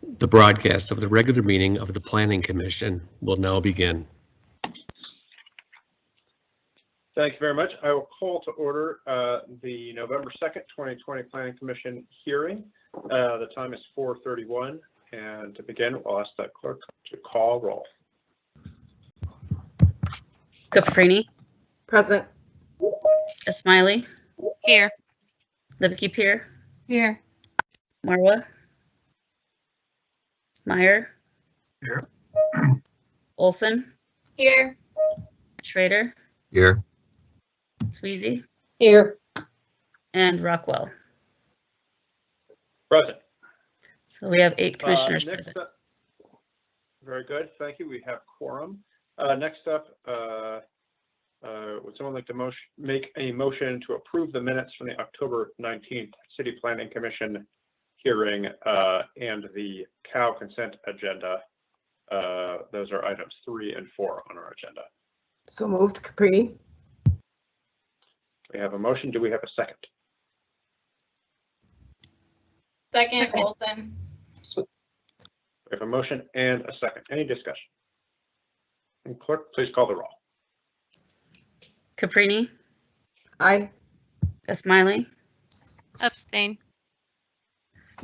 The broadcast of the regular meeting of the Planning Commission will now begin. Thank you very much. I will call to order the November 2nd, 2020 Planning Commission hearing. The time is 4:31, and to begin, I'll ask the clerk to call roll. Caprini, Present. Smiley, Here. Lipke Pier, Here. Marwa, Meyer, Here. Olson, Here. Schrader, Here. Sweezy, Here. and Rockwell. Present. So we have 8 commissioners Next present. up, very good. Thank you. We have quorum. Next up, would someone like to make a motion to approve the minutes from the October 19th City Planning Commission hearing and the cow consent agenda? Those are items 3 and 4 on our agenda. So moved. Caprini. We have a motion. Do we have a second? Second, Olson. We have a motion and a second. Any discussion? And clerk, please call the roll. Caprini, Aye. Smiley, Abstain.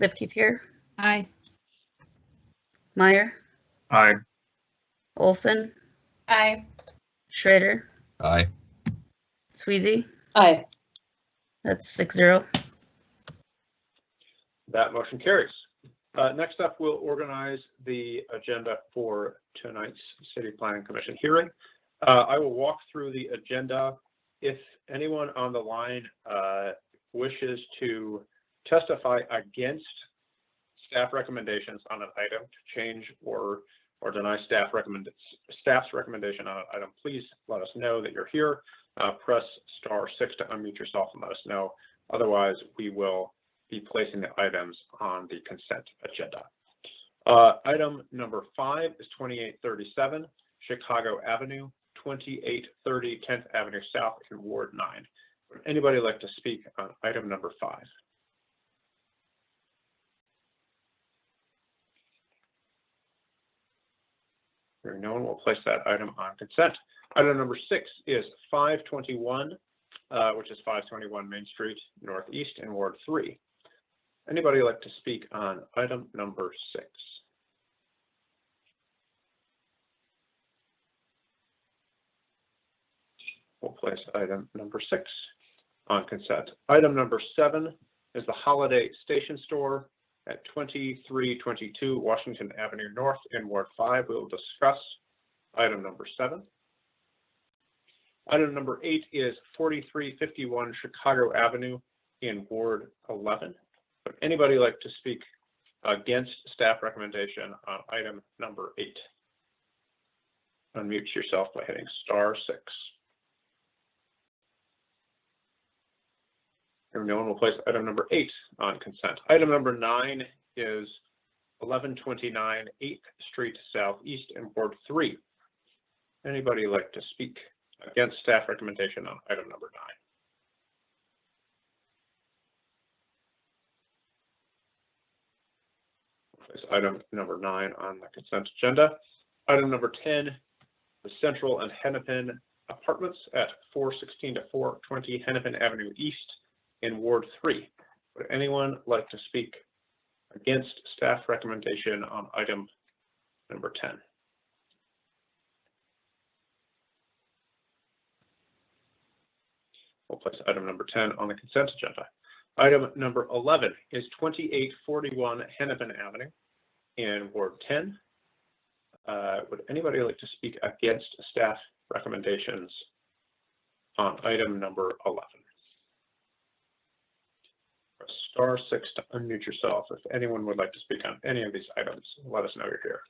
Lipke Pier, Aye. Meyer, Aye. Olson, Aye. Schrader, Aye. Sweezy. Aye. That's 6-0. That motion carries. Next up, we'll organize the agenda for tonight's City Planning Commission hearing. I will walk through the agenda. If anyone on the line wishes to testify against staff recommendations on an item, to change or deny staff's recommendation on an item, please let us know that you're here. Press *6 to unmute yourself and let us know. Otherwise, we will be placing the items on the consent agenda. Item number 5 is 2837 Chicago Avenue, 2830 10th Avenue South in Ward 9. Would anybody like to speak on item number 5? Hearing no one, will place that item on consent. Item number 6 is 521, which is 521 Main Street Northeast in Ward 3. Anybody like to speak on item number 6? We'll place item number 6 on consent. Item number 7 is the Holiday Station Store at 2322 Washington Avenue North in Ward 5. We will discuss item number 7. Item number 8 is 4351 Chicago Avenue in Ward 11. Would anybody like to speak against staff recommendation on item number 8? Unmute yourself by hitting *6. Hearing no one, will place item number 8 on consent. Item number 9 is 1129 8th Street Southeast in Ward 3. Anybody like to speak against staff recommendation on item number 9? Place item number 9 on the consent agenda. Item number 10, the Central and Hennepin Apartments at 416 to 420 Hennepin Avenue East in Ward 3. Would anyone like to speak against staff recommendation on item number 10? We'll place item number 10 on the consent agenda. Item number 11 is 2841 Hennepin Avenue in Ward 10. Would anybody like to speak against staff recommendations on item number 11? Press *6 to unmute yourself. If anyone would like to speak on any of these items, let us know you're here.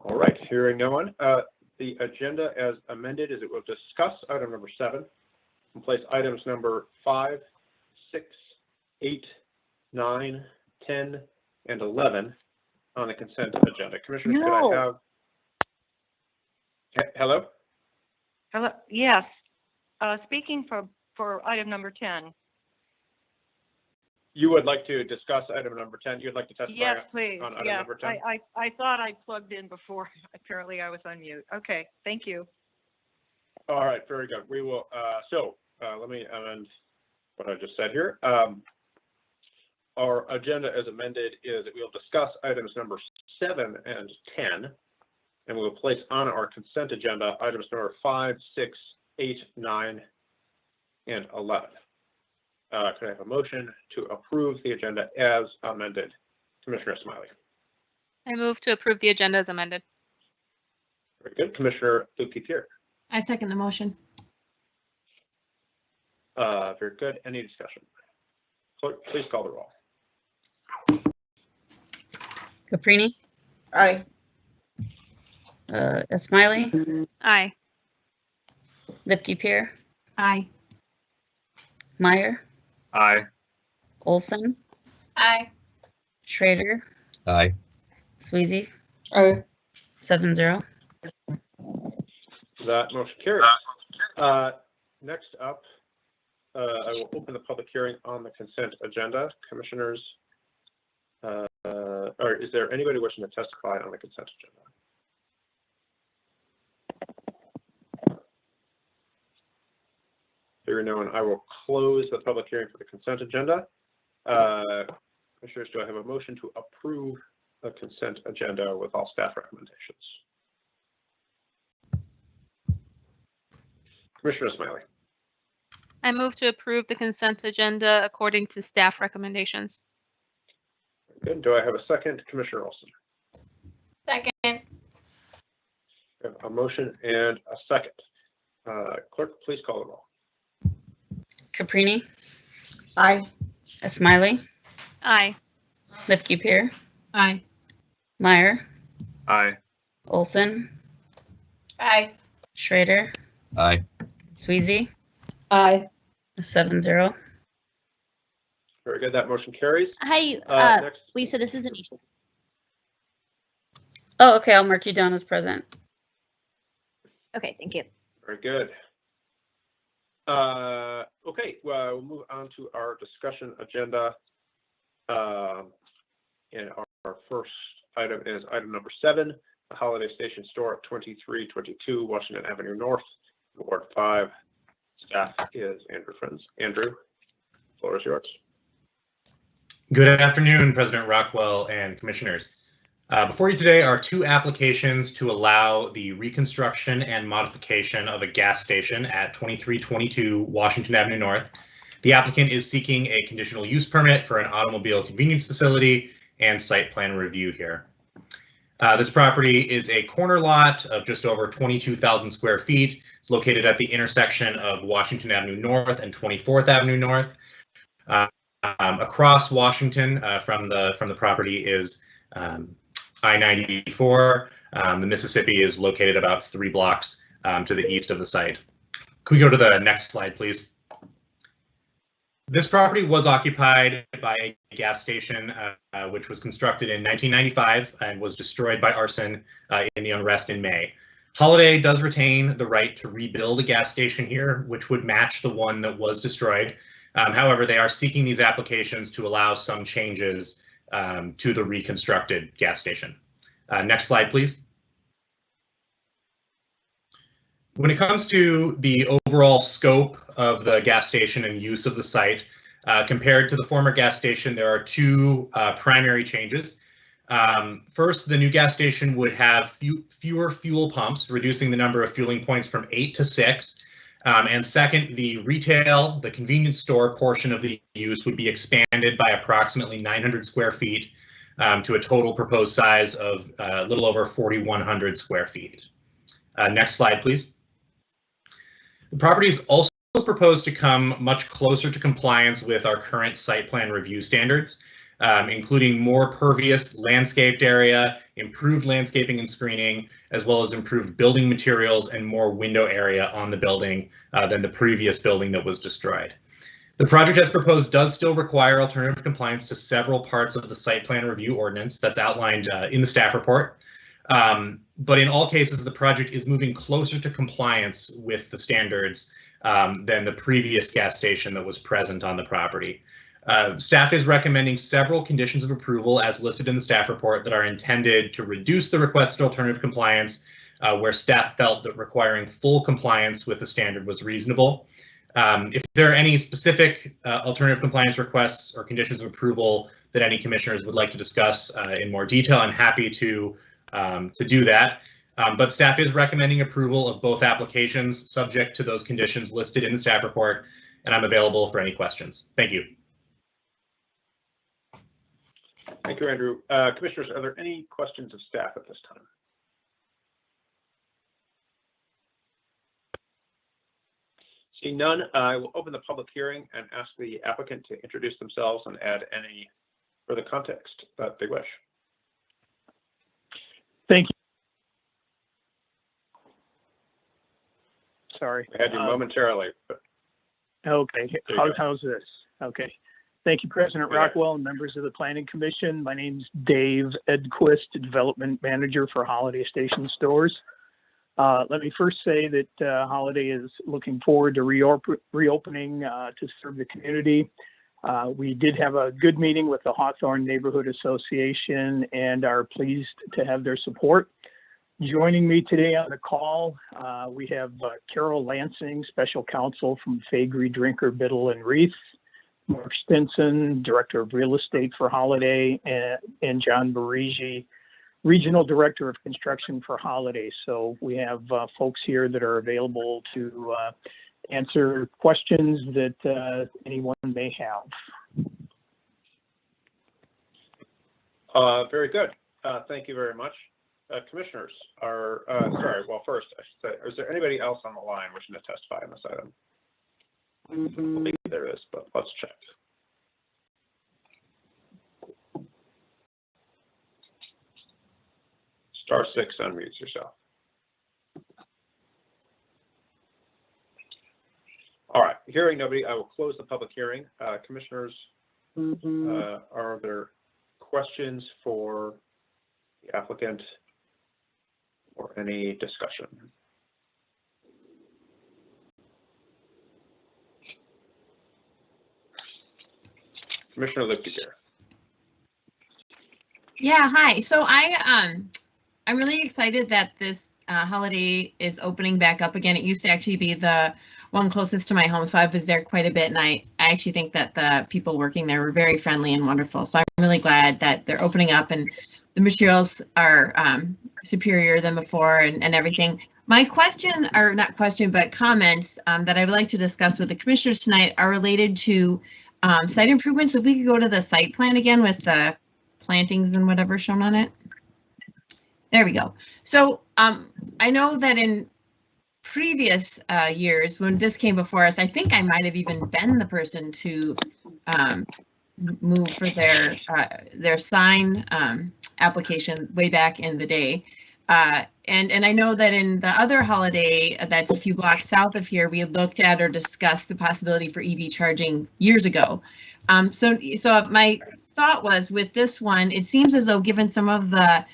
All right, hearing no one. The agenda as amended is it will discuss item number 7 and place items number 5, 6, 8, 9, 10, and 11 on the consent agenda. Commissioners, No. could I have... Hello? Hello. Yes. Speaking for item number 10. You would like to discuss item number 10? You'd like to testify Yes, please. on item Yes, number 10? I thought I plugged in before. Apparently I was on mute. Okay, thank you. All right, very good. We will, let me amend what I just said here. Our agenda as amended is that we'll discuss items number 7 and 10, and we'll place on our consent agenda items number 5, 6, 8, 9, and 11. Could I have a motion to approve the agenda as amended? Commissioner Smiley. I move to approve the agenda as amended. Very good. Commissioner Lukey-Pierre. I second the motion. Very good. Any discussion? Clerk, please call the roll. Caprini, Aye. Smiley, Aye. Lipke-Pierre, Aye. Meyer, Aye. Olson, Aye. Schrader, Aye. Sweezy, Aye. 7-0. That motion carries. Next up, I will open the public hearing on the consent agenda. Commissioners, or is there anybody wishing to testify on the consent agenda? Hearing no one, I will close the public hearing for the consent agenda. Commissioners, do I have a motion to approve the consent agenda with all staff recommendations? Commissioner Smiley. I move to approve the consent agenda according to staff recommendations. Good. Do I have a second? Commissioner Olson. Second. I have a motion and a second. Clerk, please call the roll. Caprini, Aye. Smiley, Aye. Lipke-Pierre, Aye. Meyer, Aye. Olson, Aye. Schrader, Aye. Sweezy, Aye. 7-0. Very good. That motion carries. Hi, Next, Lisa, this is Anisha. Oh, okay, I'll mark you down as present. Okay, thank you. very good. Okay, well, we'll move on to our discussion agenda. And our first item is item number 7, the Holiday Station Store at 2322 Washington Avenue North, Ward 5. Staff is Andrew Friends. Andrew, the floor is yours. Good afternoon, President Rockwell and commissioners. Before you today are 2 applications to allow the reconstruction and modification of a gas station at 2322 Washington Avenue North. The applicant is seeking a conditional use permit for an automobile convenience facility and site plan review here. This property is a corner lot of just over 22,000 square feet. It's located at the intersection of Washington Avenue North and 24th Avenue North. Across Washington from the property is I-94. The Mississippi is located about 3 blocks to the east of the site. Could we go to the next slide, please? This property was occupied by a gas station which was constructed in 1995 and was destroyed by arson in the unrest in May. Holiday does retain the right to rebuild a gas station here, which would match the one that was destroyed. However, they are seeking these applications to allow some changes to the reconstructed gas station. Next slide, please. When it comes to the overall scope of the gas station and use of the site, compared to the former gas station, there are 2 primary changes. First, the new gas station would have fewer fuel pumps, reducing the number of fueling points from 8 to 6. And second, the retail, the convenience store portion of the use would be expanded by approximately 900 square feet to a total proposed size of a little over 4,100 square feet. Next slide, please. The property is also proposed to come much closer to compliance with our current site plan review standards, including more pervious landscaped area, improved landscaping and screening, as well as improved building materials and more window area on the building than the previous building that was destroyed. The project as proposed does still require alternative compliance to several parts of the site plan review ordinance that's outlined in the staff report. But in all cases, the project is moving closer to compliance with the standards than the previous gas station that was present on the property. Staff is recommending several conditions of approval as listed in the staff report that are intended to reduce the requested alternative compliance where staff felt that requiring full compliance with the standard was reasonable. If there are any specific alternative compliance requests or conditions of approval that any commissioners would like to discuss in more detail, I'm happy to do that. But staff is recommending approval of both applications subject to those conditions listed in the staff report, and I'm available for any questions. Thank you. Thank you, Andrew. Commissioners, are there any questions of staff at this time? Seeing none, I will open the public hearing and ask the applicant to introduce themselves and add any further context that they wish. Thank you. Sorry. I had you momentarily, but Okay, There you go. how's this? Okay. Thank you, President Yeah. Rockwell and members of the Planning Commission. My name's Dave Edquist, Development Manager for Holiday Station Stores. Let me first say that Holiday is looking forward to reopening to serve the community. We did have a good meeting with the Hawthorne Neighborhood Association and are pleased to have their support. Joining me today on the call, we have Carol Lansing, Special Counsel from Faegre, Drinker, Biddle, and Wreath, Mark Stinson, Director of Real Estate for Holiday, and John Barigi, Regional Director of Construction for Holiday. So we have folks here that are available to answer questions that anyone may have. Very good. Thank you very much. Commissioners are, sorry, well, first, I should say, is there anybody else on the line wishing to testify on this item? Maybe there is, but let's check. Star 6 unmutes yourself. All right, hearing nobody, I will close the public hearing. Commissioners, are there questions for the applicant or any discussion? Commissioner Lipke. Yeah, hi. So I'm really excited that this Holiday is opening back up again. It used to actually be the one closest to my home, so I was there quite a bit, and I actually think that the people working there were very friendly and wonderful. So I'm really glad that they're opening up and the materials are superior than before and everything. My question, or not question, but comments that I would like to discuss with the commissioners tonight are related to site improvements. If we could go to the site plan again with the plantings and whatever shown on it. There we go. So I know that in previous years when this came before us, I think I might have even been the person to move for their sign application way back in the day. And I know that in the other Holiday that's a few blocks south of here, we had looked at or discussed the possibility for EV charging years ago. So my thought was with this one, it seems as though given some of the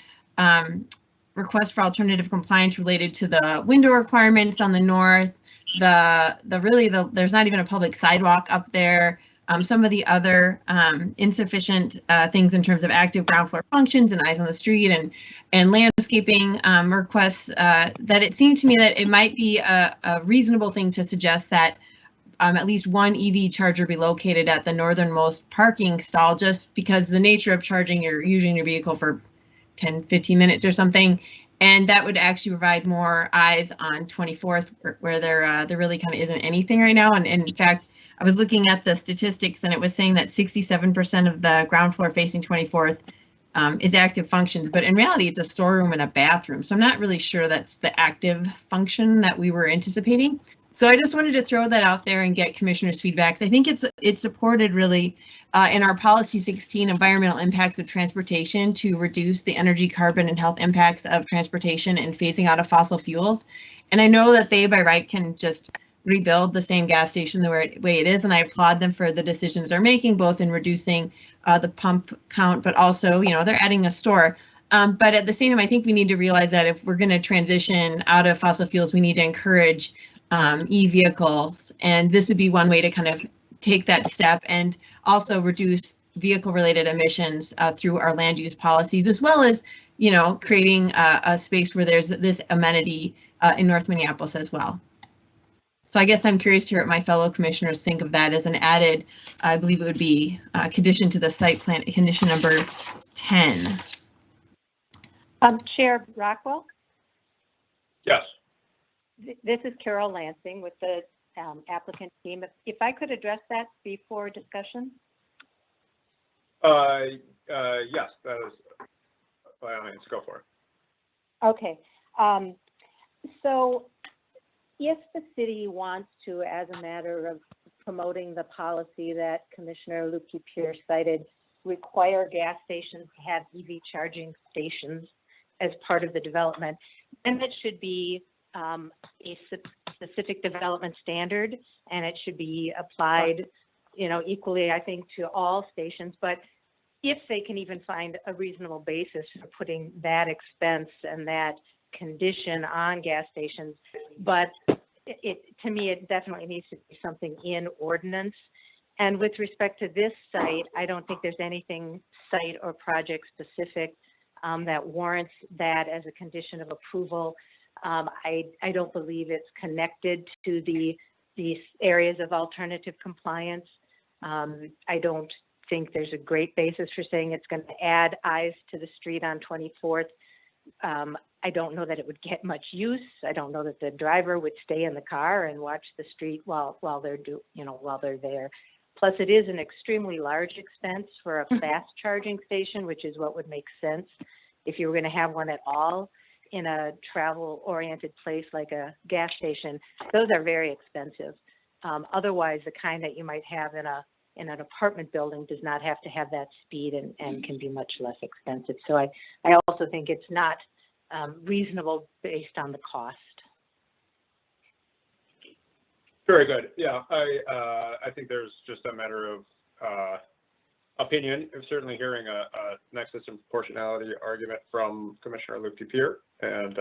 requests for alternative compliance related to the window requirements on the north, there's not even a public sidewalk up there. Some of the other insufficient things in terms of active ground floor functions and eyes on the street and landscaping requests, that it seemed to me that it might be a reasonable thing to suggest that at least one EV charger be located at the northernmost parking stall, just because the nature of charging, you're using your vehicle for 10, 15 minutes or something. And that would actually provide more eyes on 24th where there really kind of isn't anything right now. And in fact, I was looking at the statistics and it was saying that 67% of the ground floor facing 24th is active functions, but in reality, it's a storeroom and a bathroom. So I'm not really sure that's the active function that we were anticipating. So I just wanted to throw that out there and get commissioners' feedback. I think it's supported really in our policy 16 environmental impacts of transportation to reduce the energy, carbon, and health impacts of transportation and phasing out of fossil fuels. And I know that they by right can just rebuild the same gas station the way it is, and I applaud them for the decisions they're making, both in reducing the pump count, but also, they're adding a store. But at the same time, I think we need to realize that if we're going to transition out of fossil fuels, we need to encourage e-vehicles, and this would be one way to kind of take that step and also reduce vehicle-related emissions through our land use policies, as well as, you know, creating a space where there's this amenity in North Minneapolis as well. So I guess I'm curious to hear what my fellow commissioners think of that as an added, I believe it would be condition to the site plan, condition number 10. Chair Rockwell, Yes. this is Carol Lansing with the applicant team. If I could address that before discussion? Yes, that is, by all means, go for it. Okay. So if the city wants to, as a matter of promoting the policy that Commissioner Lukey-Pierce cited, require gas stations to have EV charging stations as part of the development, then it should be a specific development standard, and it should be applied, you know, equally, I think, to all stations. But if they can even find a reasonable basis for putting that expense and that condition on gas stations, but to me, it definitely needs to be something in ordinance. And with respect to this site, I don't think there's anything site or project specific that warrants that as a condition of approval. I don't believe it's connected to these areas of alternative compliance. I don't think there's a great basis for saying it's going to add eyes to the street on 24th. I don't know that it would get much use. I don't know that the driver would stay in the car and watch the street while they're there. Plus, it is an extremely large expense for a fast charging station, which is what would make sense if you were going to have one at all in a travel-oriented place like a gas station. Those are very expensive. Otherwise, the kind that you might have in an apartment building does not have to have that speed and can be much less expensive. So I also think it's not reasonable based on the cost. Very good. Yeah, I think there's just a matter of opinion. I'm certainly hearing a nexus and proportionality argument from Commissioner Lukey-Pierce and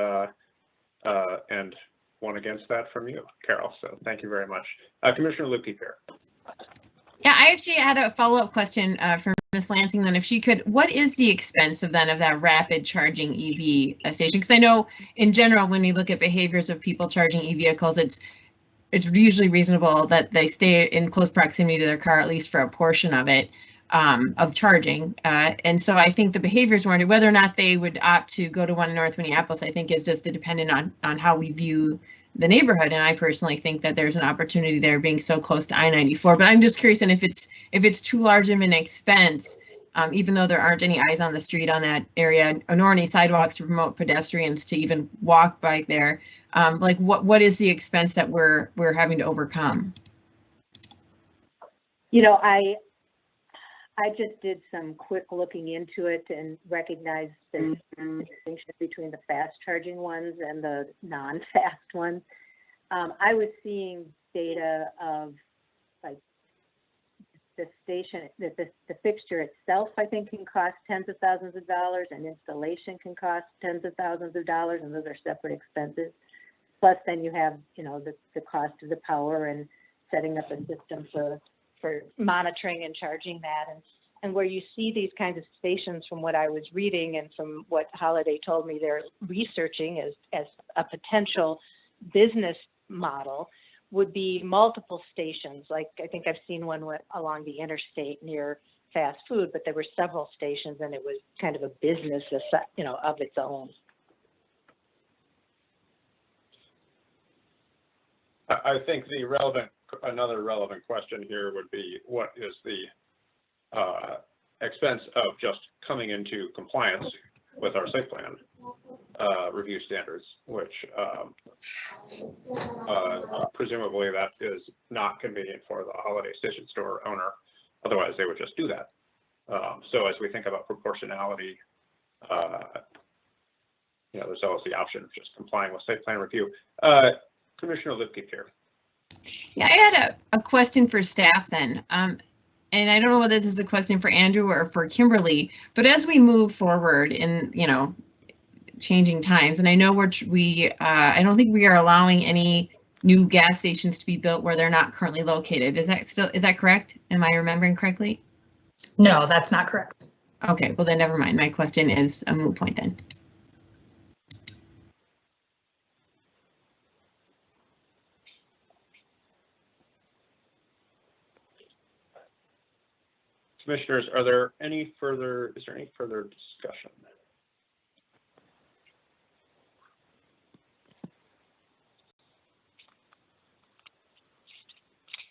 one against that from you, Carol. So thank you very much. Commissioner Lukey-Pierce. Yeah, I actually had a follow-up question for Ms. Lansing then, if she could. What is the expense of that rapid charging EV station? Because I know in general, when we look at behaviors of people charging e-vehicles, it's usually reasonable that they stay in close proximity to their car, at least for a portion of it, of charging. And so I think the behaviors warranted, whether or not they would opt to go to one in North Minneapolis, I think is just dependent on how we view the neighborhood. And I personally think that there's an opportunity there being so close to I-94. But I'm just curious, and if it's too large of an expense, even though there aren't any eyes on the street on that area, nor any sidewalks to promote pedestrians to even walk by there, like what is the expense that we're having to overcome? You know, I just did some quick looking into it and recognized the distinction between the fast charging ones and the non-fast ones. I was seeing data of like the station, that the fixture itself, I think, can cost tens of thousands of dollars, and installation can cost tens of thousands of dollars, and those are separate expenses. Plus, then you have, you know, the cost of the power and setting up a system for monitoring and charging that. And where you see these kinds of stations, from what I was reading and from what Holiday told me they're researching as a potential business model, would be multiple stations. Like, I think I've seen one along the interstate near fast food, but there were several stations and it was kind of a business, you know, of its own. I think another relevant question here would be, what is the expense of just coming into compliance with our site plan review standards, which presumably that is not convenient for the Holiday Station store owner. Otherwise, they would just do that. So as we think about proportionality, you know, there's always the option of just complying with site plan review. Commissioner Lukey-Pierce. Yeah, I had a question for staff then. And I don't know whether this is a question for Andrew or for Kimberly, but as we move forward in, you know, changing times, and I know I don't think we are allowing any new gas stations to be built where they're not currently located. Is that correct? Am I remembering correctly? No, that's not correct. Okay, well then never mind. My question is a moot point then. Commissioners, is there any further discussion?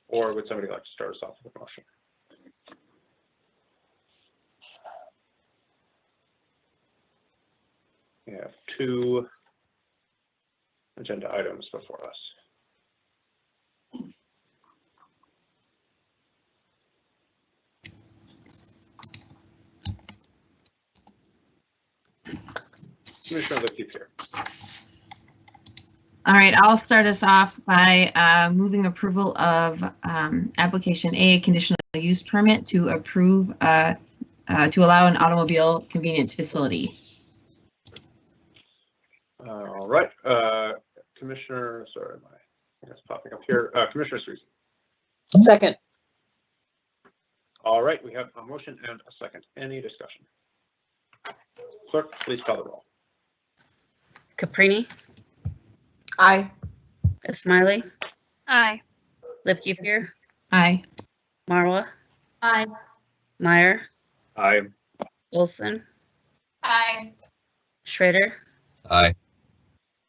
Or would somebody like to start us off with a motion? We have 2 agenda items before us. Commissioner Lipke. All right, I'll start us off by moving approval of application A, conditional use permit to approve to allow an automobile convenience facility. All right, Commissioner, sorry, my thing is popping up here. Commissioner Sweezy. Second. All right, we have a motion and a second. Any discussion? Clerk, please call the roll. Caprini, Aye. Smiley, Aye. Lipke, Aye. Marwa, Aye. Meyer, Aye. Olson, Aye. Schrader, Aye.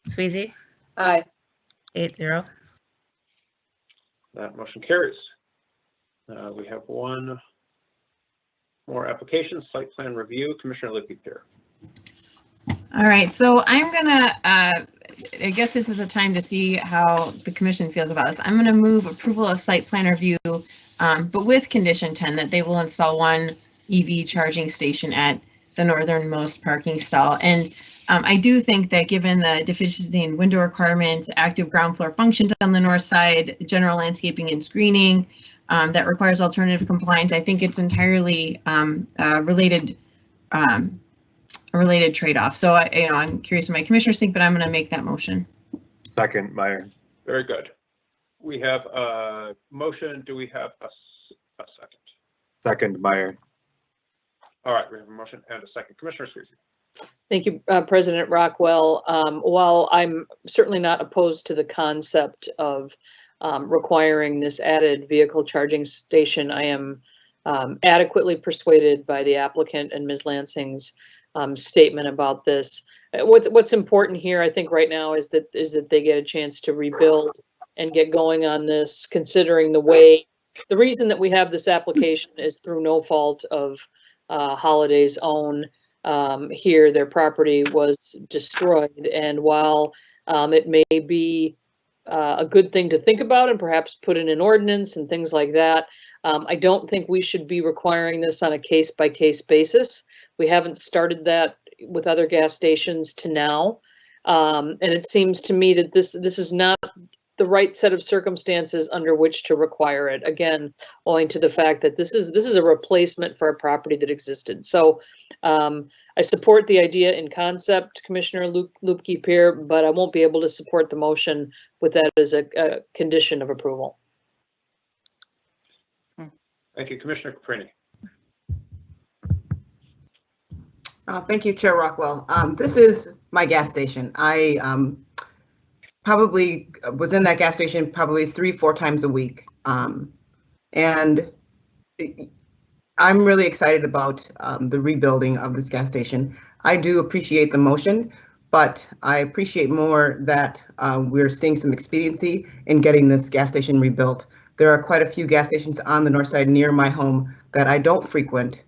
Sweezy, Aye. 8-0. That motion carries. We have one more application, site plan review. Commissioner Lipke. All right, so I'm gonna, I guess this is the time to see how the commission feels about this. I'm gonna move approval of site plan review, but with condition 10 that they will install 1 EV charging station at the northernmost parking stall. And I do think that given the deficiency in window requirements, active ground floor functions on the north side, general landscaping and screening that requires alternative compliance, I think it's entirely related trade-off. So I'm curious what my commissioners think, but I'm going to make that motion. Second, Meyer. Very good. We have a motion. Do we have a second? Second, Meyer. All right, we have a motion and a second. Commissioner Sweezy. Thank you, President Rockwell. While I'm certainly not opposed to the concept of requiring this added vehicle charging station, I am adequately persuaded by the applicant and Ms. Lansing's statement about this. What's important here, I think, right now is that they get a chance to rebuild and get going on this, considering the reason that we have this application is through no fault of Holiday's own. Here, their property was destroyed, and while it may be a good thing to think about and perhaps put in an ordinance and things like that, I don't think we should be requiring this on a case-by-case basis. We haven't started that with other gas stations to now, and it seems to me that this is not the right set of circumstances under which to require it. Again, owing to the fact that this is a replacement for a property that existed. So I support the idea in concept, Commissioner Lupke, but I won't be able to support the motion with that as a condition of approval. Thank you, Commissioner Caprini. Thank you, Chair Rockwell. This is my gas station. I probably was in that gas station probably 3-4 times a week. And I'm really excited about the rebuilding of this gas station. I do appreciate the motion, but I appreciate more that we're seeing some expediency in getting this gas station rebuilt. There are quite a few gas stations on the north side near my home that I don't frequent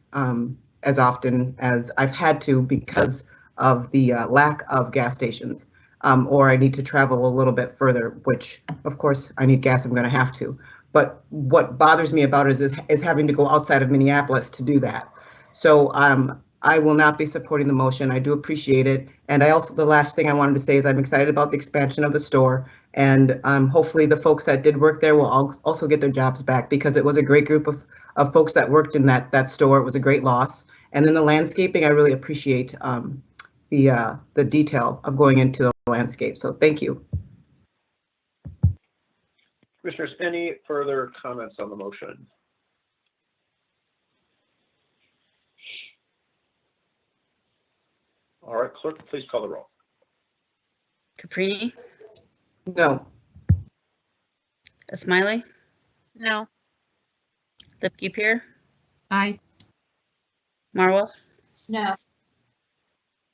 as often as I've had to because of the lack of gas stations, or I need to travel a little bit further, which of course I need gas, I'm going to have to. But what bothers me about it is having to go outside of Minneapolis to do that. So I will not be supporting the motion. I do appreciate it. And the last thing I wanted to say is I'm excited about the expansion of the store. And hopefully the folks that did work there will also get their jobs back, because it was a great group of folks that worked in that store. It was a great loss. And then the landscaping, I really appreciate the detail of going into the landscape. So thank you. Commissioners, any further comments on the motion? All right, clerk, please call the roll. Caprini, No. Smiley, No. Lipke-Pier, Aye. Marwell, No.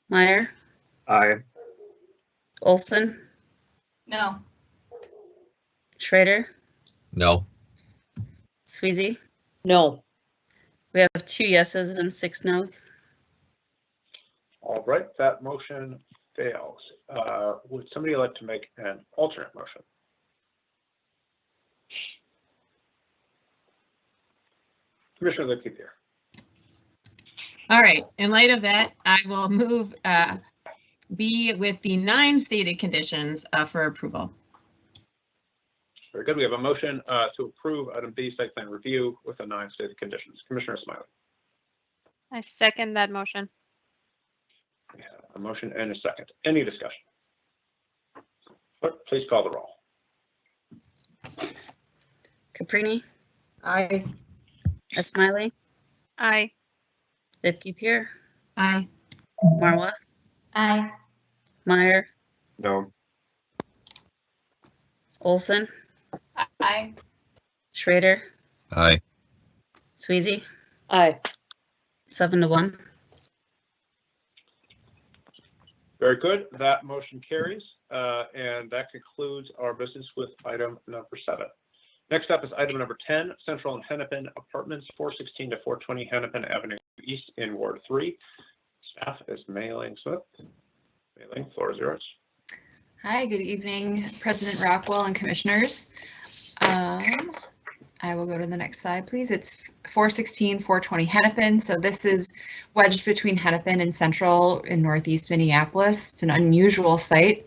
Meyer, Aye. Olson, No. Schrader, No. Sweezy. No. We have 2 yeses and 6 nos. All right, that motion fails. Would somebody like to make an alternate motion? Commissioner Lipke-Pier. All right, in light of that, I will move B with the 9 stated conditions for approval. Very good. We have a motion to approve item B, site plan review with the 9 stated conditions. Commissioner Smiley. I second that motion. We have a motion and a second. Any discussion? Clerk, please call the roll. Caprini, Aye. Smiley, Aye. Lipke-Pier, Aye. Marwa, Aye. Meyer, No. Olson, Aye. Schrader, Aye. Sweezy. Aye. 7 to 1. Very good. That motion carries, and that concludes our business with item number 7. Next up is item number 10, Central and Hennepin Apartments, 416 to 420 Hennepin Avenue East in Ward 3. Staff is Mei-Ling Smith. Mei-Ling, floor is yours. Hi, good evening, President Rockwell and commissioners. I will go to the next slide, please. It's 416, 420 Hennepin. So this is wedged between Hennepin and Central in Northeast Minneapolis. It's an unusual site,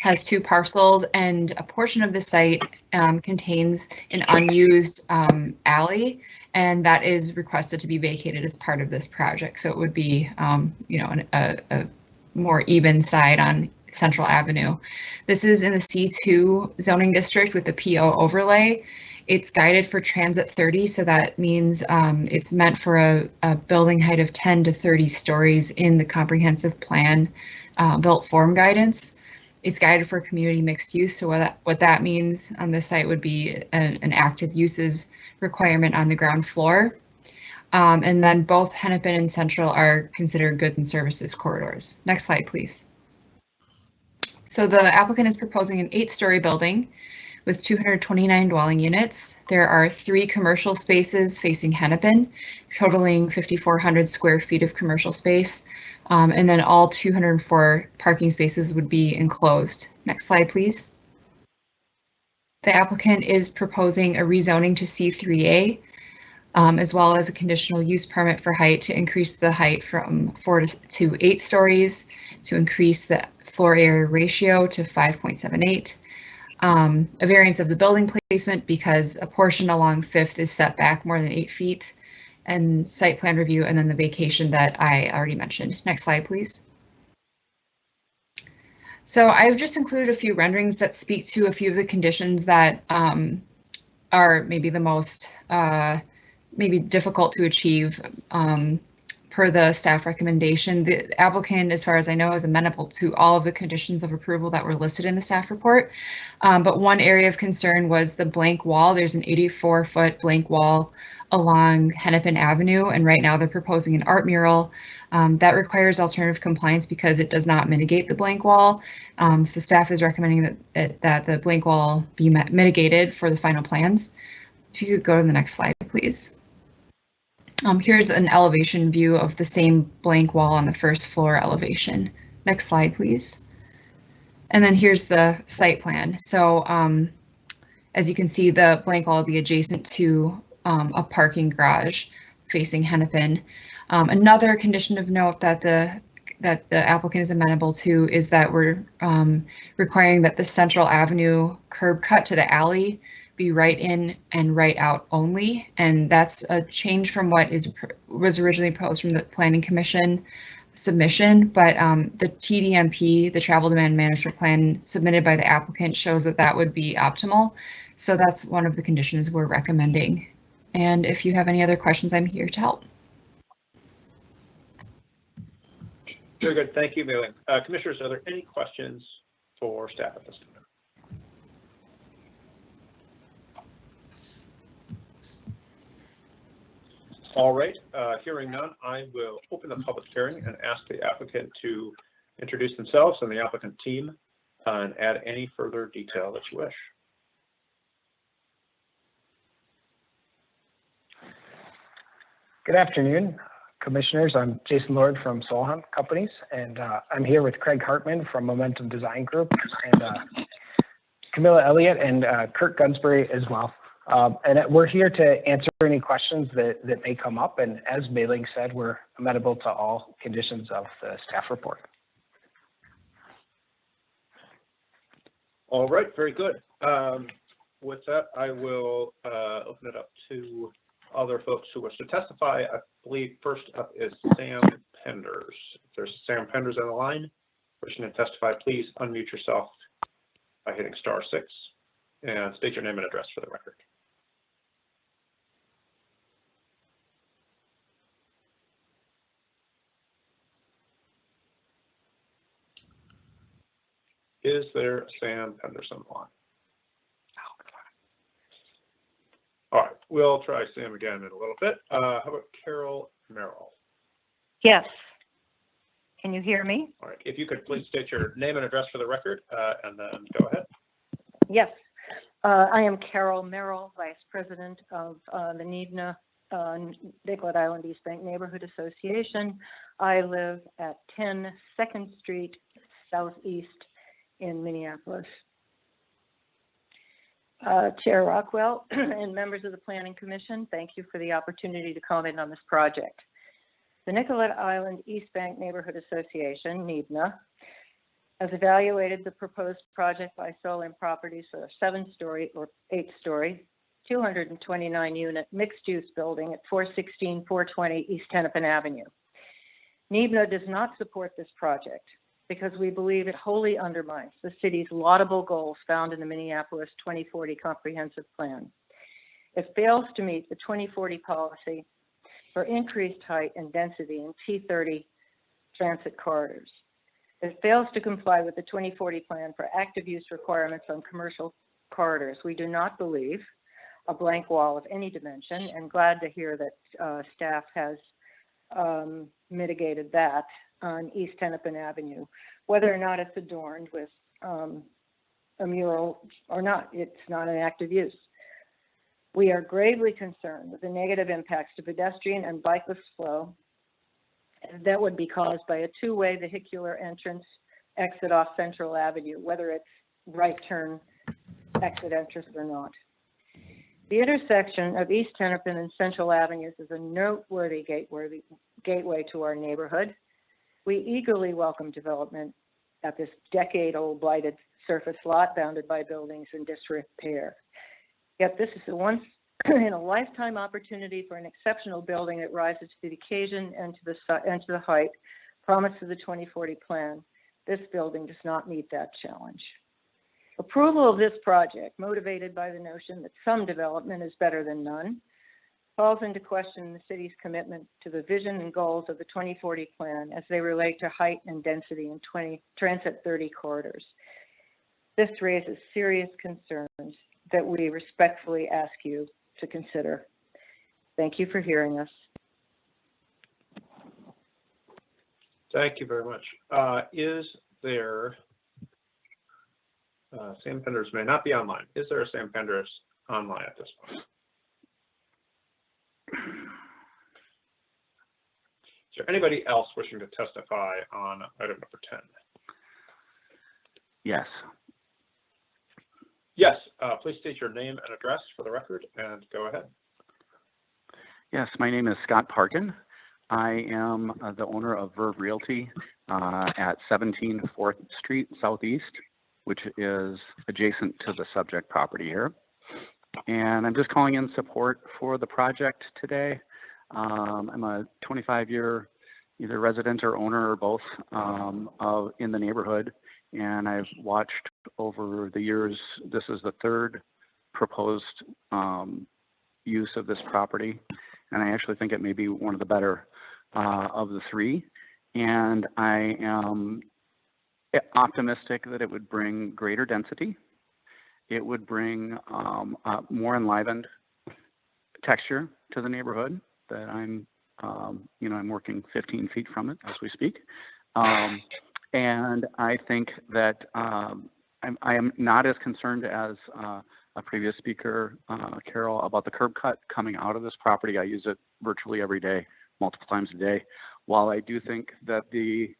has 2 parcels, and a portion of the site contains an unused alley, and that is requested to be vacated as part of this project. So it would be, a more even side on Central Avenue. This is in the C2 zoning district with the PO overlay. It's guided for transit 30, so that means it's meant for a building height of 10 to 30 stories in the comprehensive plan built form guidance. It's guided for community mixed use, so what that means on this site would be an active uses requirement on the ground floor. And then both Hennepin and Central are considered goods and services corridors. Next slide, please. So the applicant is proposing an 8-story building with 229 dwelling units. There are 3 commercial spaces facing Hennepin, totaling 5,400 square feet of commercial space. And then all 204 parking spaces would be enclosed. Next slide, please. The applicant is proposing a rezoning to C3A, as well as a conditional use permit for height to increase the height from 4 to 8 stories, to increase the floor area ratio to 5.78. A variance of the building placement because a portion along 5th is set back more than 8 feet, and site plan review, and then the vacation that I already mentioned. Next slide, please. So I've just included a few renderings that speak to a few of the conditions that are maybe the most maybe difficult to achieve per the staff recommendation. The applicant, as far as I know, is amenable to all of the conditions of approval that were listed in the staff report. But one area of concern was the blank wall. There's an 84-foot blank wall along Hennepin Avenue, and right now they're proposing an art mural that requires alternative compliance because it does not mitigate the blank wall. So staff is recommending that the blank wall be mitigated for the final plans. If you could go to the next slide, please. Here's an elevation view of the same blank wall on the first floor elevation. Next slide, please. And then here's the site plan. So as you can see, the blank wall will be adjacent to a parking garage facing Hennepin. Another condition of note that the applicant is amenable to is that we're requiring that the Central Avenue curb cut to the alley be right in and right out only, and that's a change from what was originally proposed from the Planning Commission. submission, but the TDMP, the Travel Demand Management Plan submitted by the applicant, shows that that would be optimal. So that's one of the conditions we're recommending. And if you have any other questions, I'm here to help. Very good. Thank you, Mei-Ling. Commissioners, are there any questions for staff at this time? All right, hearing none, I will open the public hearing and ask the applicant to introduce themselves and the applicant team and add any further detail that you wish. Good afternoon, Commissioners. I'm Jason Lord from Solheim Companies, and I'm here with Craig Hartman from Momentum Design Group, and Camilla Elliott and Kurt Gunsbury as well. And we're here to answer any questions that may come up. And as Mei-Ling said, we're amenable to all conditions of the staff report. All right, very good. With that, I will open it up to other folks who wish to testify. I believe first up is Sam Penders. If there's Sam Penders on the line wishing to testify, please unmute yourself by hitting *6 and state your name and address for the record. Is there Sam Penders on the line? All right, we'll try Sam again in a little bit. How about Carol Merrill? Yes. Can you hear me? All right, if you could please state your name and address for the record, and then go ahead. Yes. I am Carol Merrill, Vice President of the NEDNA Nicollet Island East Bank Neighborhood Association. I live at 10 2nd Street Southeast in Minneapolis. Chair Rockwell and members of the Planning Commission, thank you for the opportunity to comment on this project. The Nicollet Island East Bank Neighborhood Association, NEDNA, has evaluated the proposed project by Solheim Properties for a 7-story or 8-story, 229-unit mixed-use building at 416 420 East Hennepin Avenue. NEDNA does not support this project because we believe it wholly undermines the city's laudable goals found in the Minneapolis 2040 Comprehensive Plan. It fails to meet the 2040 policy for increased height and density in T30 transit corridors. It fails to comply with the 2040 plan for active use requirements on commercial corridors. We do not believe a blank wall of any dimension, and glad to hear that staff has mitigated that on East Hennepin Avenue. Whether or not it's adorned with a mural or not, it's not an active use. We are gravely concerned with the negative impacts to pedestrian and bikeless flow that would be caused by a 2-way vehicular entrance exit off Central Avenue, whether it's right turn exit entrance or not. The intersection of East Hennepin and Central Avenues is a noteworthy gateway to our neighborhood. We eagerly welcome development at this decade-old blighted surface lot bounded by buildings in disrepair. Yet this is a once-in-a-lifetime opportunity for an exceptional building that rises to the occasion and to the height promised to the 2040 plan. This building does not meet that challenge. Approval of this project, motivated by the notion that some development is better than none, calls into question the city's commitment to the vision and goals of the 2040 plan as they relate to height and density in Transit 30 corridors. This raises serious concerns that we respectfully ask you to consider. Thank you for hearing us. Thank you very much. Is there, Sam Penders may not be online. Is there a Sam Penders online at this point? Is there anybody else wishing to testify on item number 10? Yes. Yes, please state your name and address for the record and go ahead. Yes, my name is Scott Parkin. I am the owner of Verve Realty at 17 4th Street Southeast, which is adjacent to the subject property here. And I'm just calling in support for the project today. I'm a 25-year, either resident or owner or both in the neighborhood. And I've watched over the years, this is the third proposed use of this property. And I actually think it may be one of the better of the three. And I am optimistic that it would bring greater density. It would bring more enlivened texture to the neighborhood that I'm working 15 feet from it as we speak. And I think that I am not as concerned as a previous speaker, Carol, about the curb cut coming out of this property. I use it virtually every day, multiple times a day. While I do think that the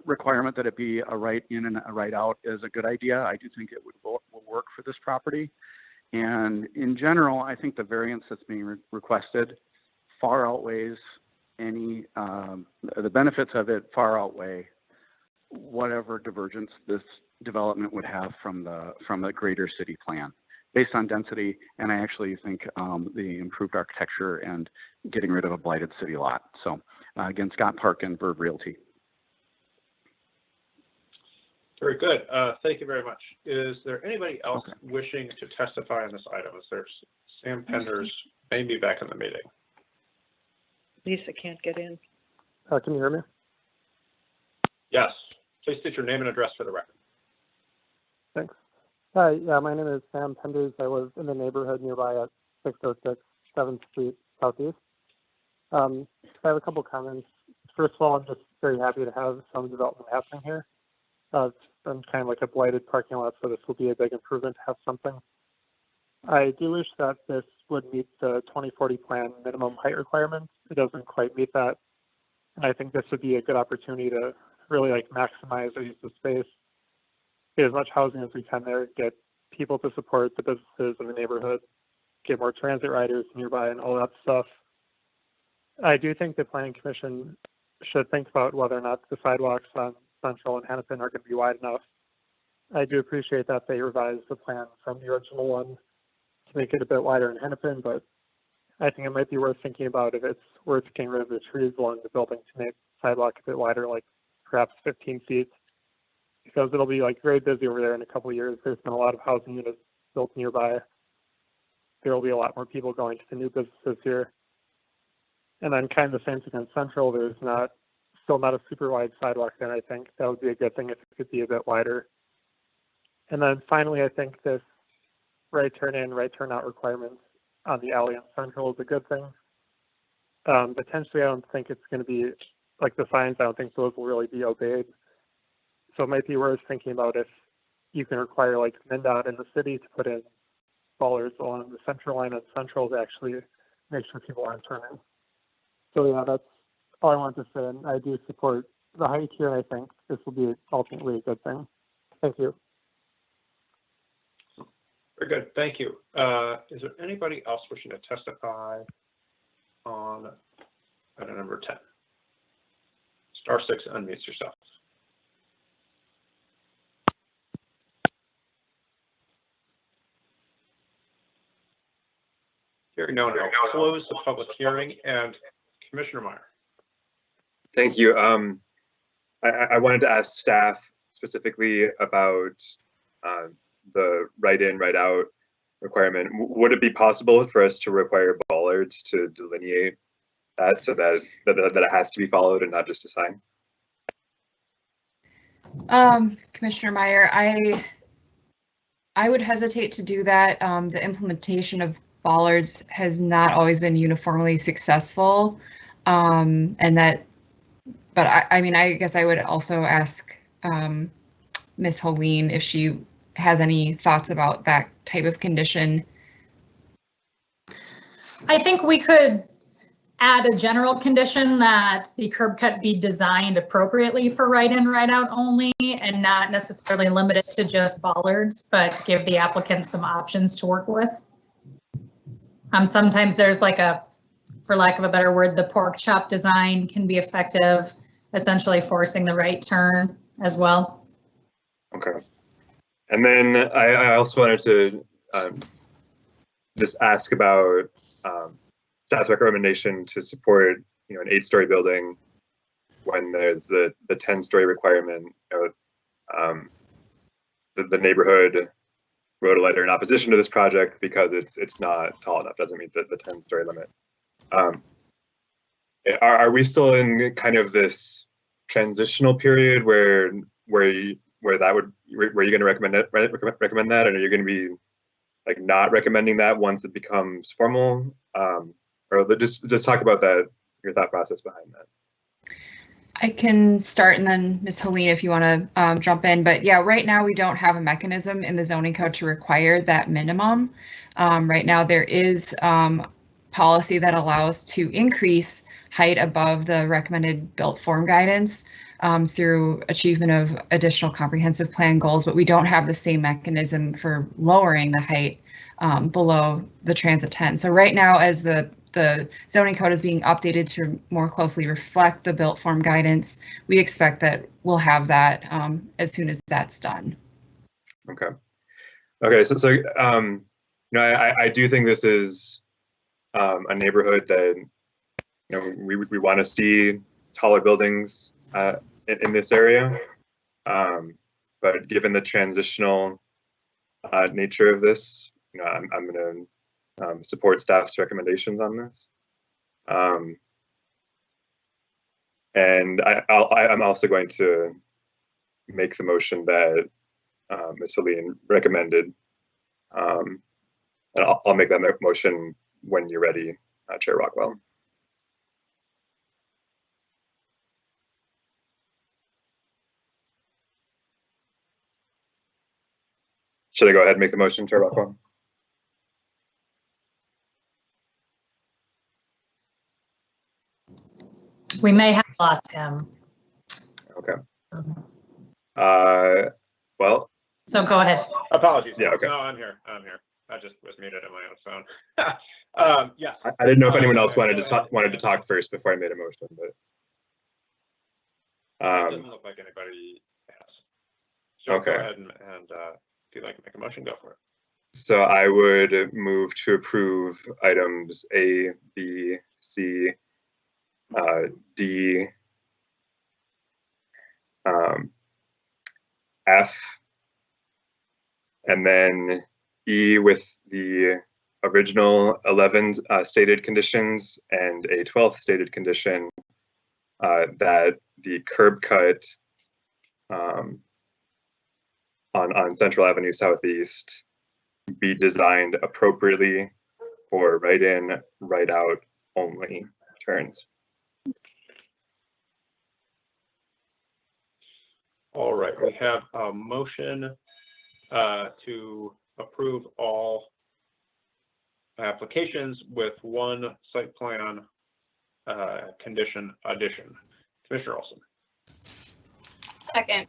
requirement that it be a right in and a right out is a good idea, I do think it will work for this property. And in general, I think the variance that's being requested far outweighs any, the benefits of it far outweigh whatever divergence this development would have from the greater city plan based on density. And I actually think the improved architecture and getting rid of a blighted city lot. So again, Scott Parkin, Verve Realty. Very good. Thank you very much. Is there anybody else wishing to testify on this item? Is there Sam Penders maybe back in the meeting? Lisa can't get in. Can you hear me? Yes. Please state your name and address for the record. Thanks. Hi, yeah, my name is Sam Penders. I live in the neighborhood nearby at 606 7th Street Southeast. I have a couple comments. First of all, I'm just very happy to have some development happening here. It's been kind of like a blighted parking lot, so this will be a big improvement to have something. I do wish that this would meet the 2040 plan minimum height requirements. It doesn't quite meet that. And I think this would be a good opportunity to really maximize the use of space, get as much housing as we can there, get people to support the businesses in the neighborhood, get more transit riders nearby and all that stuff. I do think the Planning Commission should think about whether or not the sidewalks on Central and Hennepin are going to be wide enough. I do appreciate that they revised the plan from the original one to make it a bit wider in Hennepin, but I think it might be worth thinking about if it's worth getting rid of the trees along the building to make the sidewalk a bit wider, like perhaps 15 feet, because it'll be very busy over there in a couple of years. There's been a lot of housing units built nearby. There will be a lot more people going to the new businesses here. And then kind of the same thing on Central, there's still not a super wide sidewalk there. I think that would be a good thing if it could be a bit wider. And then finally, I think this right turn in, right turn out requirements on the alley on Central is a good thing. Potentially, I don't think it's going to be the signs. I don't think those will really be obeyed. So it might be worth thinking about if you can require MnDOT in the city to put in bollards along the central line of Central to actually make sure people aren't turning. So yeah, that's all I want to say. And I do support the height here. I think this will be ultimately a good thing. Thank you. Very good. Thank you. Is there anybody else wishing to testify on item number 10? Star 6 unmutes yourself. Hearing no one, I'll close the public hearing. And Commissioner Meyer. Thank you. I wanted to ask staff specifically about the right-in, right-out requirement. Would it be possible for us to require bollards to delineate that so that it has to be followed and not just a sign? Commissioner Meyer, I would hesitate to do that. The implementation of bollards has not always been uniformly successful, but I guess I would also ask Ms. Holeen if she has any thoughts about that type of condition. I think we could add a general condition that the curb cut be designed appropriately for right in, right out only, and not necessarily limited to just bollards, but give the applicant some options to work with. Sometimes there's for lack of a better word, the pork chop design can be effective, essentially forcing the right turn as well. Okay. And then I also wanted to just ask about staff's recommendation to support an 8-story building when there's the 10-story requirement. The neighborhood wrote a letter in opposition to this project because it's not tall enough, doesn't meet the 10-story limit. Are we still in kind of this transitional period where you're going to recommend that, and are you going to be like not recommending that once it becomes formal, or just talk about that, your thought process behind that? I can start, and then Ms. Helene, if you want to jump in. But yeah, right now we don't have a mechanism in the zoning code to require that minimum. Right now there is policy that allows to increase height above the recommended built form guidance through achievement of additional comprehensive plan goals, but we don't have the same mechanism for lowering the height below the transit 10. So right now, as the zoning code is being updated to more closely reflect the built form guidance, we expect that we'll have that as soon as that's done. Okay. Okay. So I do think this is a neighborhood that we want to see taller buildings in this area, but given the transitional nature of this, I'm going to support staff's recommendations on this. And I'm also going to make the motion that Ms. Helene recommended. And I'll make that motion when you're ready, Chair Rockwell. Should I go ahead and make the motion, Chair Rockwell? We may have lost him. Okay. Well. So go ahead. Apologies. Yeah. Okay. No, I'm here. I just was muted on my own phone. Yes. I didn't know if anyone else wanted to talk first before I made a motion, but. It doesn't look like anybody has. So Okay. Go ahead and if you'd like to make a motion, go for it. So I would move to approve items A, B, C, D, F, and then E with the original 11 stated conditions and a 12th stated condition that the curb cut on Central Avenue Southeast be designed appropriately for right in, right out only turns. All right, we have a motion to approve all applications with one site plan condition addition. Commissioner Olson. Second.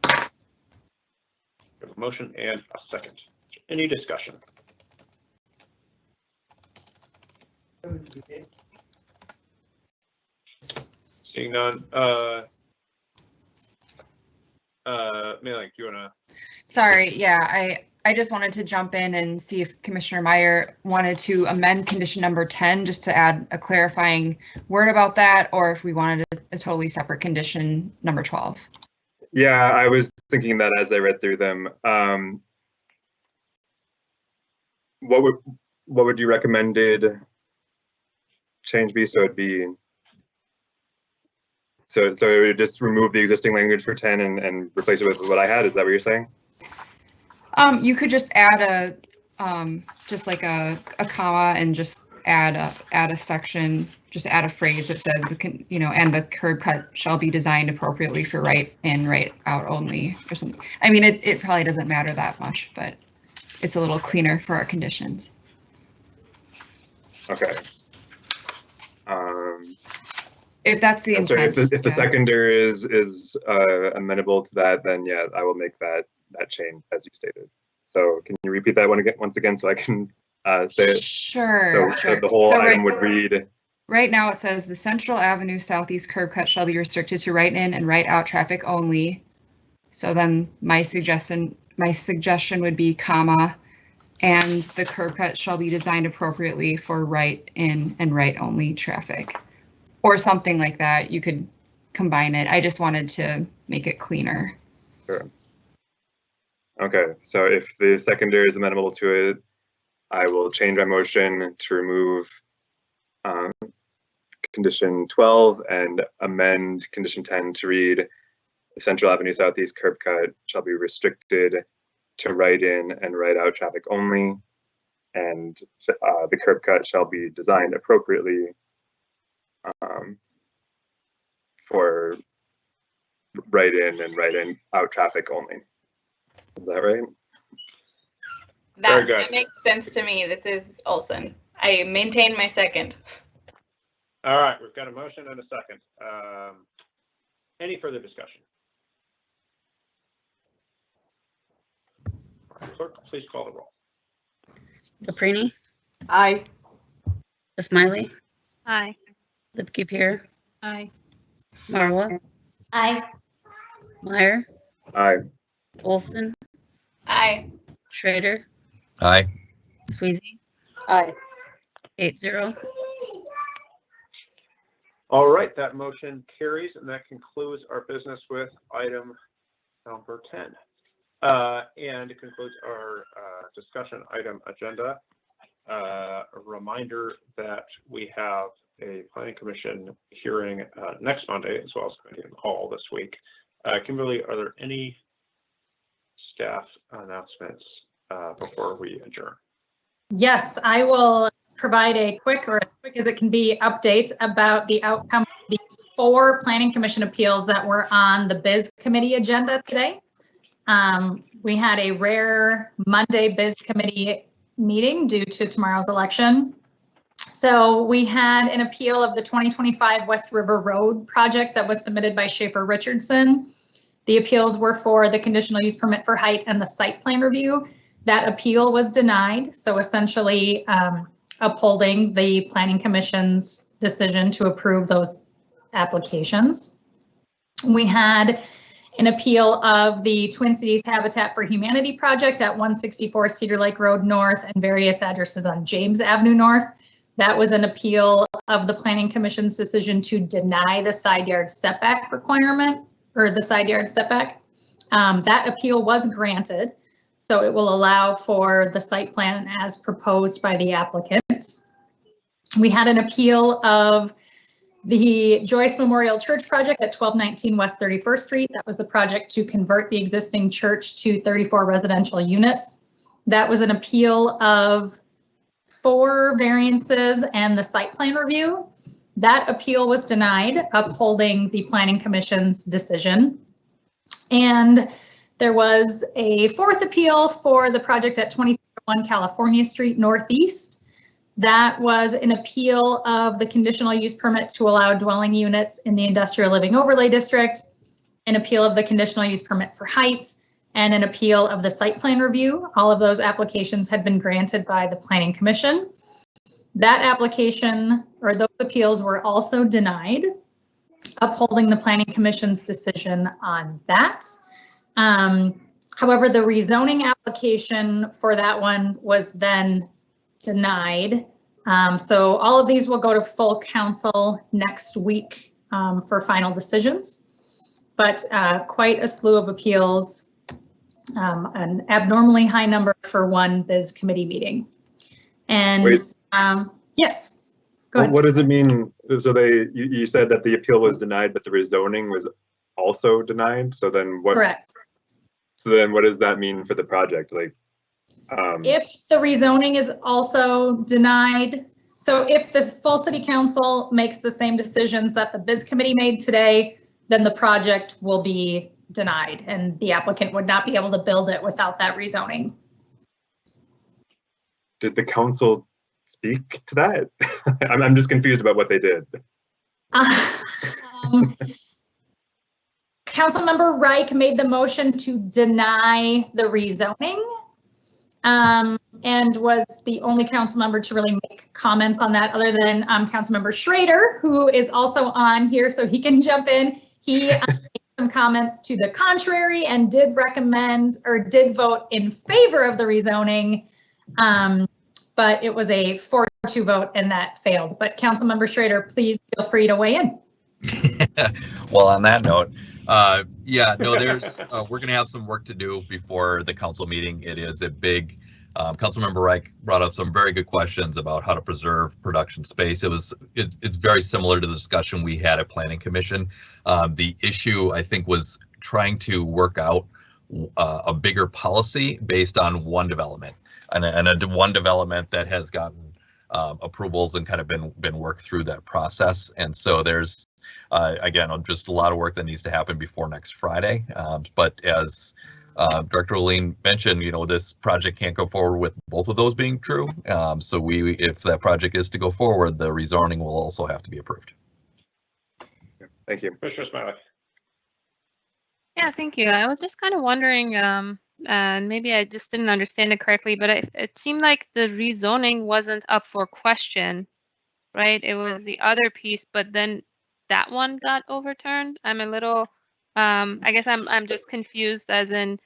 We have a motion and a second. Any discussion? Seeing none. Malik, you wanna? Sorry, yeah, I just wanted to jump in and see if Commissioner Meyer wanted to amend condition number 10 just to add a clarifying word about that, or if we wanted a totally separate condition number 12. Yeah, I was thinking that as I read through them. What would you recommended change be? So it'd be so it would just remove the existing language for 10 and replace it with what I had. Is that what you're saying? You could just add a just like a comma and just add a section, just add a phrase that says and the curb cut shall be designed appropriately for right in, right out only, or something. I mean, it probably doesn't matter that much, but it's a little cleaner for our conditions. Okay. If that's the intent. So if the seconder is amenable to that, then yeah, I will make that change as you stated. So can you repeat that one again once again so I can say it? Sure. So the whole item would read. Right now it says the Central Avenue Southeast curb cut shall be restricted to right in and right out traffic only. So then my suggestion would be comma, and the curb cut shall be designed appropriately for right in and right only traffic. or something like that. You could combine it. I just wanted to make it cleaner. Sure. Okay, so if the seconder is amenable to it, I will change my motion to remove condition 12 and amend condition 10 to read: the Central Avenue Southeast curb cut shall be restricted to right-in and right-out traffic only, and the curb cut shall be designed appropriately for right-in and right-out traffic only. Is that right? Very good. That makes sense to me. This is Olson. I maintain my second. All right, we've got a motion and a second. Any further discussion? Clerk, please call the roll. Caprini, Aye. Smiley, Aye. Lipke-Peer, Aye. Marwa, Aye. Meyer, Aye. Olson, Aye. Schrader, Aye. Sweezy, Aye. 8-0. All right, that motion carries, and that concludes our business with item number 10. And it concludes our discussion item agenda. A reminder that we have a planning commission hearing next Monday, as well as committee in the hall this week. Kimberly, are there any staff announcements before we adjourn? Yes, I will provide a quick, or as quick as it can be, updates about the outcome of the 4 planning commission appeals that were on the biz committee agenda today. We had a rare Monday biz committee meeting due to tomorrow's election. So we had an appeal of the 2025 West River Road project that was submitted by Schaefer Richardson. The appeals were for the conditional use permit for height and the site plan review. That appeal was denied, so essentially upholding the Planning Commission's decision to approve those applications. We had an appeal of the Twin Cities Habitat for Humanity project at 164 Cedar Lake Road North and various addresses on James Avenue North. That was an appeal of the Planning Commission's decision to deny the side yard setback requirement, or the side yard setback. That appeal was granted, so it will allow for the site plan as proposed by the applicant. We had an appeal of the Joyce Memorial Church project at 1219 West 31st Street. That was the project to convert the existing church to 34 residential units. That was an appeal of 4 variances and the site plan review. That appeal was denied, upholding the Planning Commission's decision. And there was a 4th appeal for the project at 21 California Street Northeast. That was an appeal of the conditional use permit to allow dwelling units in the Industrial Living Overlay District, an appeal of the conditional use permit for heights, and an appeal of the site plan review. All of those applications had been granted by the Planning Commission. That application, or those appeals, were also denied, upholding the Planning Commission's decision on that. However, the rezoning application for that one was then denied. So all of these will go to full council next week for final decisions. But quite a slew of appeals, an abnormally high number for one biz committee meeting. And yes, go ahead. What does it mean? So you said that the appeal was denied, but the rezoning was also denied. So then what? Correct. So then what does that mean for the project? Like, if the rezoning is also denied, so if the full city council makes the same decisions that the biz committee made today, then the project will be denied and the applicant would not be able to build it without that rezoning. Did the council speak to that? I'm just confused about what they did. Councilmember Reich made the motion to deny the rezoning and was the only council member to really make comments on that, other than Councilmember Schrader, who is also on here, so he can jump in. He made some comments to the contrary and did recommend, or did vote in favor of the rezoning. but it was a 4-2 vote and that failed. But Councilmember Schrader, please feel free to weigh in. Well, on that note, yeah, no, we're going to have some work to do before the council meeting. It is a big, Councilmember Reich brought up some very good questions about how to preserve production space. It's very similar to the discussion we had at Planning Commission. The issue, I think, was trying to work out a bigger policy based on one development, and one development that has gotten approvals and kind of been worked through that process. And so there's again, just a lot of work that needs to happen before next Friday. But as Director Oline mentioned, this project can't go forward with both of those being true. So if that project is to go forward, the rezoning will also have to be approved. Thank you. Commissioner Smiley. Yeah, thank you. I was just kind of wondering, and maybe I just didn't understand it correctly, but it seemed like the rezoning wasn't up for question, right? It was the other piece, but then that one got overturned. I'm a little, I guess I'm just confused, as in,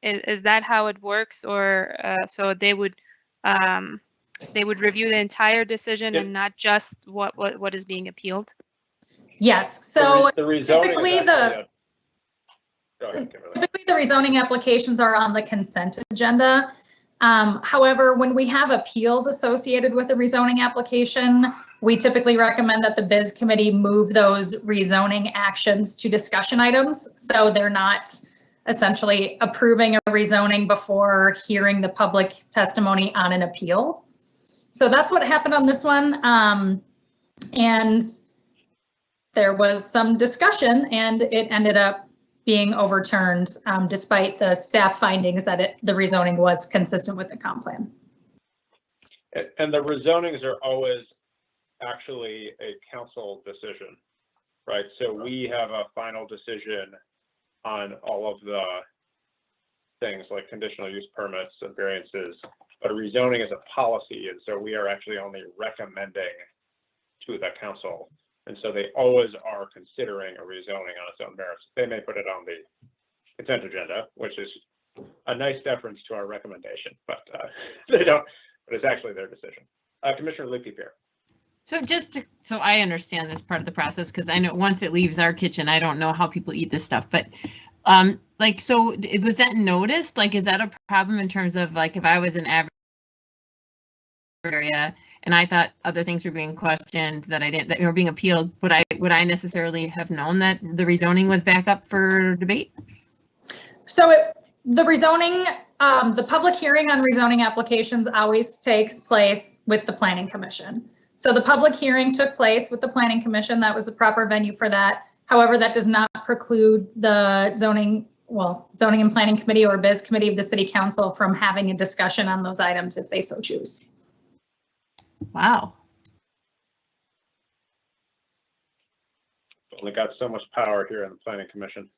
is that how it works, or so they would review the entire decision and not just what is being appealed? Yes. So typically the rezoning applications are on the consent agenda. However, when we have appeals associated with a rezoning application, we typically recommend that the biz committee move those rezoning actions to discussion items. So they're not essentially approving a rezoning before hearing the public testimony on an appeal. So that's what happened on this one. And there was some discussion and it ended up being overturned despite the staff findings that the rezoning was consistent with the comp plan. And the rezonings are always actually a council decision, right? So we have a final decision on all of the things like conditional use permits and variances, but rezoning is a policy, and so we are actually only recommending to the council. And so they always are considering a rezoning on its own merits. They may put it on the consent agenda, which is a nice deference to our recommendation, but they don't, but it's actually their decision. Commissioner Lee-Pierre. So so I understand this part of the process, because I know once it leaves our kitchen, I don't know how people eat this stuff, but so was that noticed? Like, is that a problem in terms of, like, if I was an average area and I thought other things were being questioned that were being appealed, would I necessarily have known that the rezoning was back up for debate? So the rezoning, the public hearing on rezoning applications always takes place with the Planning Commission. So the public hearing took place with the Planning Commission. That was the proper venue for that. However, that does not preclude the Zoning and Planning Committee or Biz Committee of the City Council from having a discussion on those items if they so choose. Wow. Only got so much power here in the Planning Commission.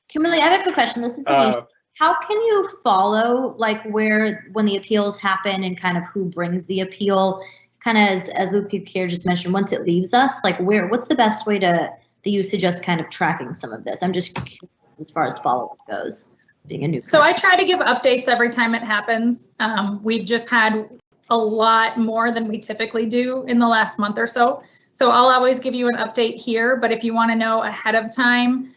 Kimberly, I have a quick question. This is Denise. How can you follow, like, when the appeals happen and kind of who brings the appeal? Kind of as Lee-Pierre just mentioned, once it leaves us, like, what's the best way that you suggest kind of tracking some of this? I'm just curious as far as follow-up goes, being a new. So I try to give updates every time it happens. We've just had a lot more than we typically do in the last month or so. So I'll always give you an update here, but if you want to know ahead of time,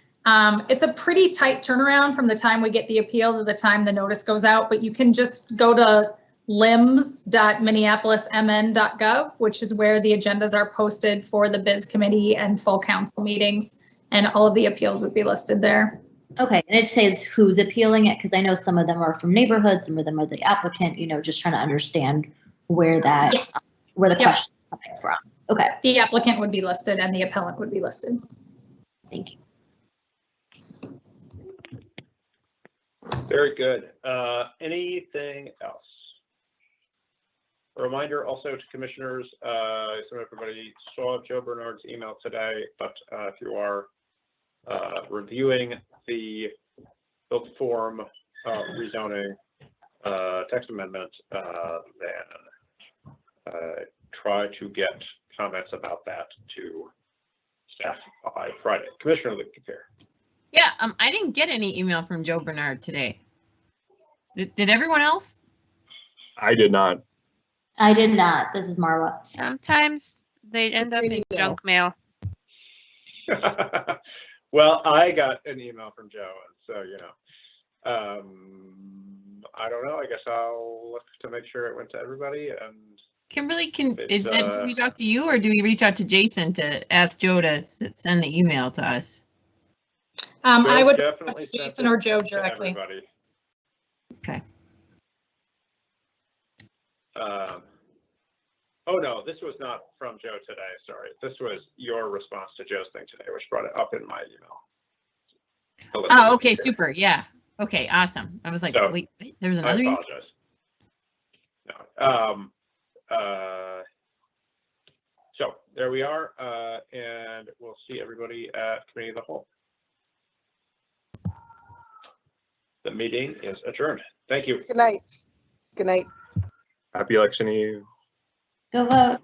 it's a pretty tight turnaround from the time we get the appeal to the time the notice goes out, but you can just go to limbs.minneapolismn.gov, which is where the agendas are posted for the biz committee and full council meetings, and all of the appeals would be listed there. Okay, and it says who's appealing it, because I know some of them are from neighborhoods, some of them are the applicant, just trying to understand where that, where the question is coming from. Okay. The applicant would be listed and the appellant would be listed. Thank you. Very good. Anything else? A reminder also to commissioners, so everybody saw Joe Bernard's email today, but if you are reviewing the built form rezoning text amendment, then try to get comments about that to staff by Friday. Commissioner Lee-Pierre. Yeah, I didn't get any email from Joe Bernard today. Did everyone else? I did not. I did not. This is Marwa. Sometimes they end up in junk mail. Well, I got an email from Joe, and so, you know, I don't know. I guess I'll look to make sure it went to everybody. And Kimberly, do we talk to you or do we reach out to Jason to ask Joe to send the email to us? I would definitely Jason or Joe directly. Everybody. Okay. Oh no, this was not from Joe today. Sorry, this was your response to Joe's thing today, which brought it up in my email. Oh, okay, super. Yeah. Okay, awesome. I was like, So, wait, there's another I email? apologize. No. So there we are, and we'll see everybody at Committee of the Whole. The meeting is adjourned. Thank you. Good night. Good night. Happy election eve. Go vote.